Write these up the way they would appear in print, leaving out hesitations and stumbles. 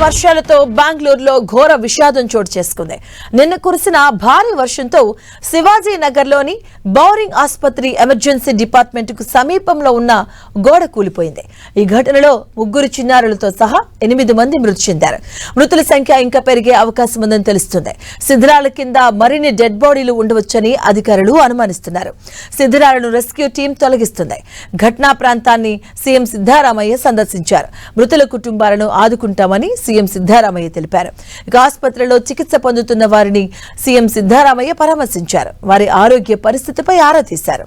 వర్షాలతో బెంగళూరులో ఘోర విషాదం చోటు చేసుకుంది. నిన్న కురిసిన భారీ వర్షంతో శివాజీ నగర్లోని బౌరింగ్ ఆసుపత్రి ఎమర్జెన్సీ డిపార్ట్మెంట్ కు సమీపంలో ఉన్న గోడ కూలిపోయింది. ఈ ఘటనలో 3 చిన్నారులతో సహా 8 మంది మృతి చెందారు. మృతుల సంఖ్య ఇంకా పెరిగే అవకాశం ఉందని తెలుస్తుంది. శిథిలాల కింద మరిన్ని డెడ్ బాడీలు ఉండవచ్చని అధికారులు అనుమానిస్తున్నారు. శిథిలాలను రెస్క్యూ టీం తొలగిస్తుంది. ఘటనా ప్రాంతాన్ని సీఎం సిద్ధరామయ్య సందర్శించారు. మృతుల కుటుంబాలను ఆదుకుంటామని సీఎం సిద్ధరామయ్య తెలిపారు. ఇక ఆసుపత్రిలో చికిత్స పొందుతున్న వారిని సీఎం సిద్ధరామయ్య పరామర్శించారు. వారి ఆరోగ్య పరిస్థితిపై ఆరా తీశారు.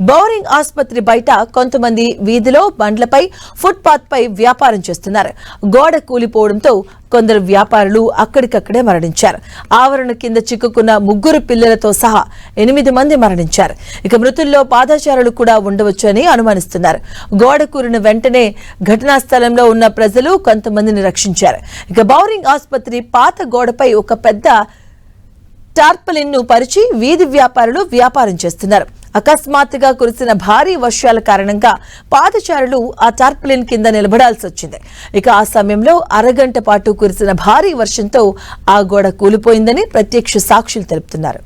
బౌరింగ్ ఆసుపత్రి బయట కొంతమంది వీధిలో బండ్లపై ఫుట్పాత్ పై వ్యాపారం చేస్తున్నారు. గోడ కూలిపోవడంతో కొందరు వ్యాపారులు అక్కడికక్కడే మరణించారు. ఆవరణ కింద చిక్కుకున్న 3 పిల్లలతో సహా 8 మంది మరణించారు. ఇక మృతుల్లో పాదచారులు కూడా ఉండవచ్చని అనుమానిస్తున్నారు. గోడ కూలిన వెంటనే ఘటనా స్థలంలో ఉన్న ప్రజలు కొంతమందిని రక్షించారు. ఇక బౌరింగ్ ఆసుపత్రి పాత గోడపై ఒక పెద్ద టార్పలిన్ ను పరిచి వీధి వ్యాపారులు వ్యాపారం చేస్తున్నారు. అకస్మాత్తుగా కురిసిన భారీ వర్షాల కారణంగా పాదచారులు ఆ టార్పలిన్ కింద నిలబడాల్సి వచ్చింది. ఇక ఆ సమయంలో అరగంట పాటు కురిసిన భారీ వర్షంతో ఆ గోడ కూలిపోయిందని ప్రత్యక్ష సాక్షులు తెలుపుతున్నారు.